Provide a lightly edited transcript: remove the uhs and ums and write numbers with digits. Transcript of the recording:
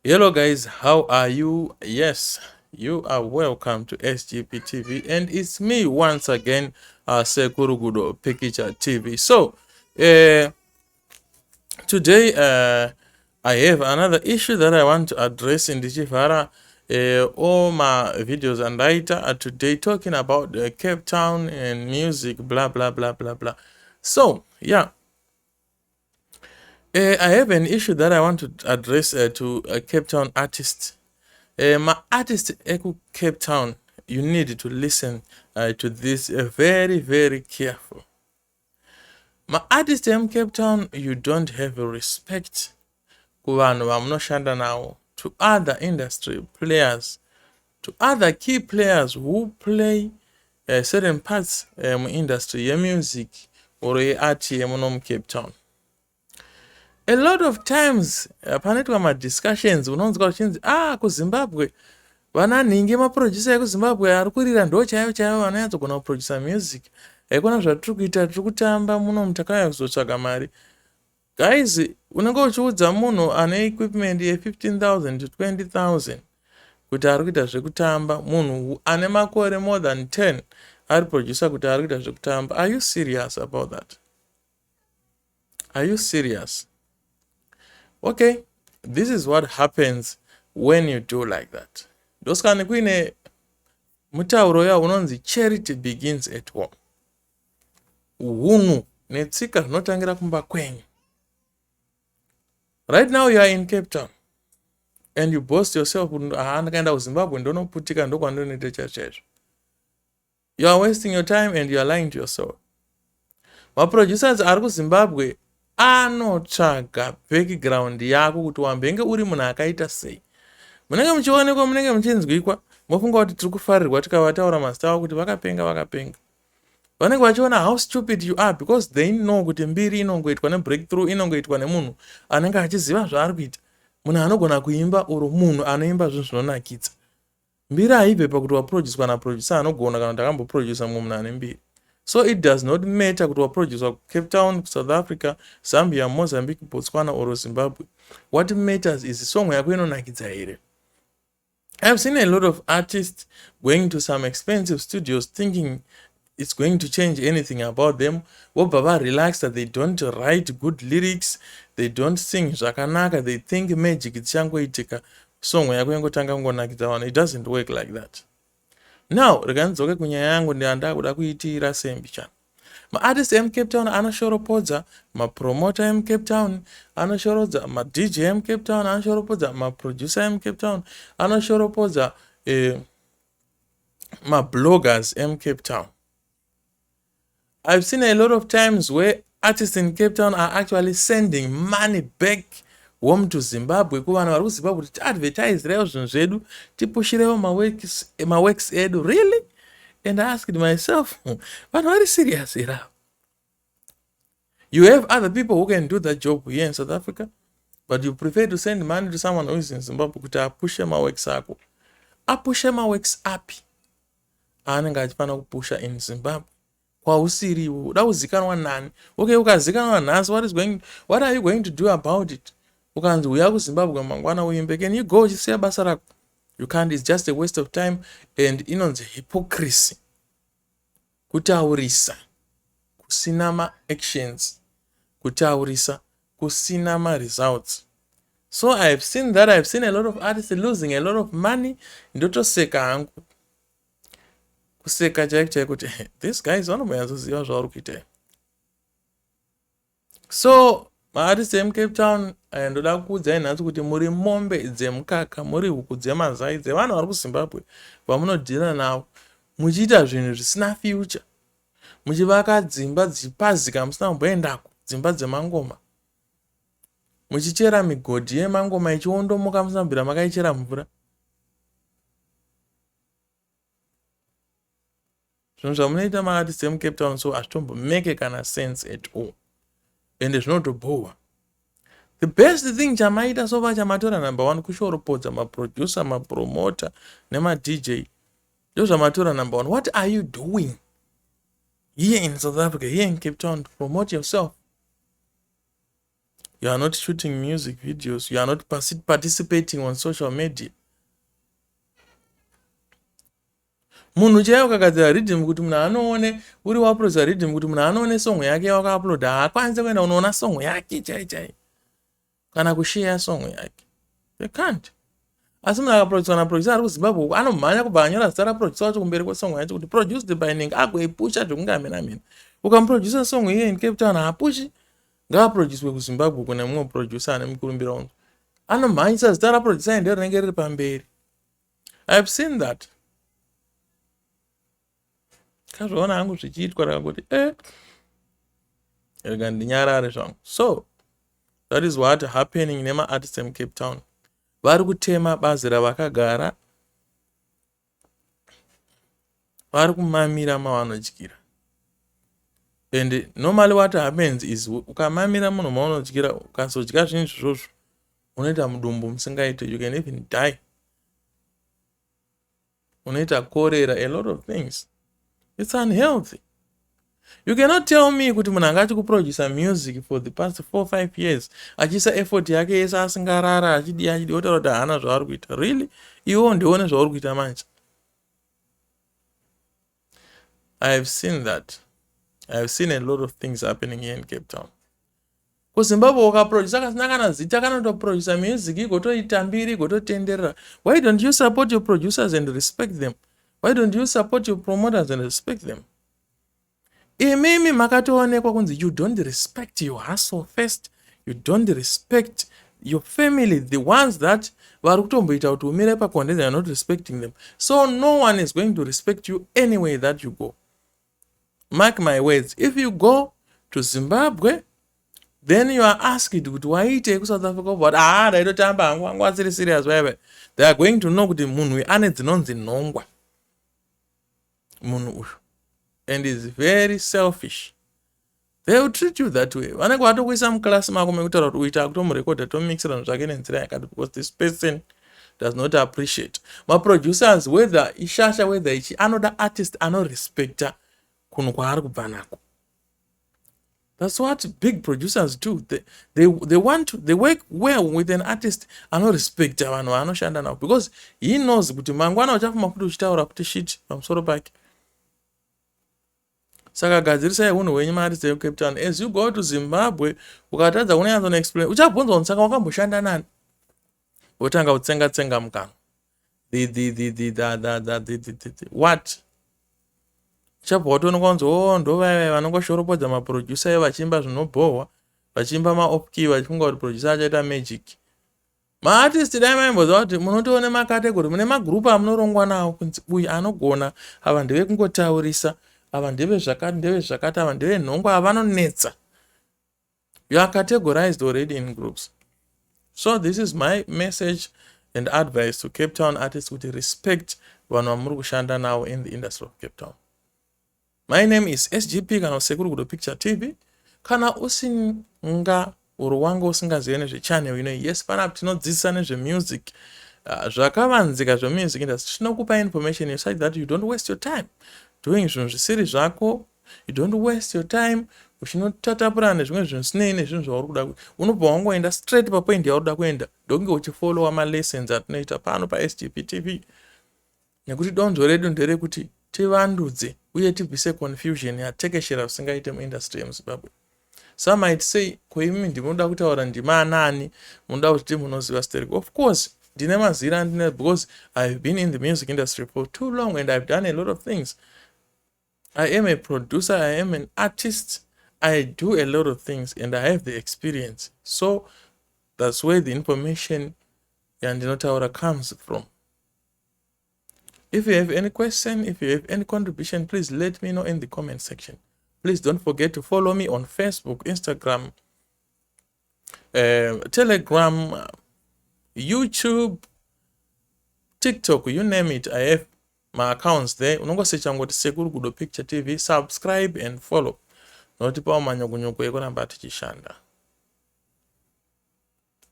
Hello guys, how are you? Yes, you are welcome to SGP TV, and it's me once again, Sekuru Gudo Picture TV. So today I have another issue that I want to address in the Chivara. All my videos and writer are today talking about Cape Town and music, blah blah blah blah blah. So yeah, I have an issue that I want to address to Capetown Artist. My artist Eku Cape Town, you need to listen to this very, very careful. My artist Cape Town, you don't have respect now to other industry players, to other key players who play certain parts industry, music or art Cape Town. A lot of times panoitwa madiscussions unonzwa uchinzi kuZimbabwe vananingi maproducer ekuzimbabwe ari kurira ndo chaivo chaivo vanonyatsogona kuproducer music. Haikona zvatiri kuita, tiri kutamba muno takauya kuzotsvaga mari. Guys, unenge uchiudza munhu ane equipment ye15,000 to 20,000 kuti ari kuita zvekutamba, munhu ane makore more than 10 ari producer kuti ari kuita zvekutamba. Are you serious about that? Are you serious? Okay, this is what happens when you do like that. Ndoskani kuine mutauro ya unonzi charity begins at home. Uhunu netsika zvinotangira kumba kwenyu. Right now you are in Cape Town and you boast yourself ndakaenda kuZimbabwe ndonoputika ndokwandonoita chaizvo. You are wasting your time and you are lying to yourself. Maproducers ari kuZimbabwe anotsvaga background yako kuti wambenge uri munhu akaita sei. Munenge muchionekwa, munenge muchinzwikwa, mofunga kuti tiri kufarirwa tikavataura mazita avo kuti vakapenga. Vanenge vachiona how stupid you are because they know kuti mbiri inongoitwa nebreakthrough, inongoitwa nemunhu anenge achiziva zvaari kuita, munhu anogona kuimba oro munhu anoimba zvinhu zvinonakidza. Mbiri haibve pakuti waproducwa naproducer anogona kana kuti akamboproducer mumwe munhu ane mbiri. So it does not matter kuti waproducer Cape Town, South Africa, Zambia, Mozambique, Botswana or Zimbabwe. What matters is song yako inonakidza here. I've seen a lot of artists going to some expensive studios thinking it's going to change anything about them. Baba relax that they don't write good lyrics, they don't sing zvakanaka, they think magic ichangoitika song yako ingotanga kungonakidza vanhu. It doesn't work like that. Now, reganzoke kunyaya yangu ndanda kuda kuitira sembi chana. Ma-artist Cape Town anoshoropodza, ma-promoter Cape Town anoshorodza, ma-DJ Cape Town anoshoropodza, ma-producer Cape Town anoshoropodza, ma-bloggers Cape Town. I've seen a lot of times where artists in Cape Town are actually sending money back home to Zimbabwe kuvanhu vari kuZimbabwe kuti advertise zvinhu zvedu, tipushirewo ma-works edu. Really? And I asked myself, but very serious here. You have other people who can do that job here in South Africa, but you prefer to send money to someone who is in Zimbabwe kuti apushe ma-works ako. Apushe ma-works api aanenge achifana kupusha in Zimbabwe. Kwausiriwo uda kuzikanwa nani? Okay, ukazikanwa nhasi, what are you going to do about it? Ukanzi uya kuZimbabwe mangwana uimbe, can you go uchisiya basa rako? You can't. It's just a waste of time and inonzi hypocrisy. Kutaurisa kusina ma-actions, kutaurisa kusina ma-results. So I've seen that. I've seen a lot of artists losing a lot of money. Ndotoseka hangu kuseka chaiko kuti this guy is anombonyazoziva zvauri kuita. So ma-artist Cape Town ndoda kukuudzai nhasi kuti muri mombe dzemukaka, muri huku dzemazai dzevanhu vari kuZimbabwe vamunodhira navo, muchiita zvinhu zvisina future, muchivaka dzimba dzipazika musina kumboendako, dzimba dzemangoma, muchichera migodhi yemangoma ichiondomoka musina kubvira makaichera mvura. Zvinhu zvamunoita ma-artist Cape Town so hazvitombomeke kana sense at all, ende zvinotobohwa. The best thing chamaita so far chamatora number one kushoropodza ma-producer, ma-promoter nema-DJ. Ndo zvamatora number one. What are you doing here in South Africa, here in Cape Town to promote yourself? You are not shooting music videos. You are not participating on social media. Munhu chaiye ukagadzira rhythm kuti munhu anoone uri waproducer rhythm kuti munhu anoone song yake wakauploada haakwanisi kuenda unoona song yake chai kana kushare song yake. They can't. Asi munhu akaproducer naproducer ari kuZimbabwe uko anomhanya kubva anyora zita raproducer wacho kumberi kwesong yacho kuti produced by Nenge agoipusha zvokungamena. Ukamuproducer song here in Cape Town haapushi ngaaproducwe kuZimbabwe kune mumwe producer ane mukurumbira unzo. Anomhanyisa zita raproducer ndiro rinenge riri pamberi. I've seen that. Kazvaona hangu zvichiitwa rakakuti rega ndinyarare zvangu. So that is what happening nema-artists in Cape Town. Vari kutema bazi ravakagara, vari kumamira mavanodyira. And normally what happens is ukamamira munhu maunodyira, ukazodya zvinhu izvozvo unoita mudumbu musingaite. You can even die. Unoita cholera, a lot of things. It's unhealthy. You cannot tell me kuti munhu angati kuproducer music for the past 4-5 years achisa effort yake yese asingarara achidi otaura kuti haana zvaari kuita. Really? Iwo ndione zvauri kuita manje. I have seen that. I have seen a lot of things happening here in Cape Town. KuZimbabwe ukaproducer kasina kana zita kanotoproducer music igotoitambiri igototenderera. Why don't you support your producers and respect them? Why don't you support your promoters and respect them? Imimi makatoonekwa kunzi you don't respect your hustle first. You don't respect your family, the ones that vari kutomboita kuti umire pakonde, they are not respecting them. So no one is going to respect you anyway that you go. Mark my words, if you go to Zimbabwe, then you are asked kuti waite ku South Africa, but daitotamba hangu asiri serious wewe. They are going to know kuti munhu uyu ane dzinonzi nhongwa. Munhu uyu. And is very selfish. They will treat you that way. Vanenge vatokuisa muklasi mako mekutaura kuti uita kutomurekodha tomixira zvinhu zvake nenzira yakati, because this person does not appreciate. Maproducers, whether ishasha whether ichi, anoda artist anorespecta kunhu kwaari kubva nako. That's what big producers do. They work well with an artist anorespecta vanhu vaanoshanda navo, because he knows kuti mangwana uchafuma kuti uchitaura kuti shit pamusoro pake. Saka gadzirisai unhu hwenyu ma-artists eCape Town. As you go to Zimbabwe, ukatadza kunyanza explain, uchabvunzwa kuti saka wakamboshanda nani? Wotanga kutsenga mukanwa. What? Uchabva watoonekwa kunzi ndovaya vanongoshoropodza maproducer vachimba zvinobhohwa, vachimba ma-off-key vachifunga kuti producer achaita magic. Ma-artist dai maimboziva kuti munotoone makategori, mune magrupu amunorongwa nawo kunzi uyu anogona, ava ndevekungotaurisa, ava ndezvakati, ava ndevenhongwa, avanonetsa. You are categorized already in groups. So this is my message and advice to Cape Town artists, kuti respect vanhu vamuri kushanda navo in the industry of Cape Town. My name is SGP kana Sekuru Gudo Picture TV. Kana usinga uruwanga usingazive nezvechannel ino, yes, pana tinodzidzisa nezvemusic, zvakavanzika zvemusic industry. Tinokupa information such that you don't waste your time doing zvinhu zvisiri zvako. You don't waste your time uchinotatapura nezvimwe zvinhu zvisinei nezvinhu zvauri kuda. Unobva wangoenda straight papoint yauri kuda kuenda, ndokunge uchifollowa malessons atinoita pano paSGP TV. Nekuti donzvo redu nderekuti tivandudze uye tibvise confusion yatekeshera usingaite muindustry yemuZimbabwe. Some might say, ko imi ndinoda kutaura ndima anani, munoda kuti munoziva story. Of course, ndine mazira ndine, because I've been in the music industry for too long and I've done a lot of things. I am a producer, I am an artist, I do a lot of things and I have the experience. So that's where the information yandinotaura comes from. If you have any question, if you have any contribution, please let me know in the comment section. Please don't forget to follow me on Facebook, Instagram, Telegram, YouTube, TikTok, you name it. I have my accounts there. Unongosearcha ngoti Sekuru Gudo Picture TV, subscribe and follow. Notipa umanyogonyoko yekoramba tichishanda.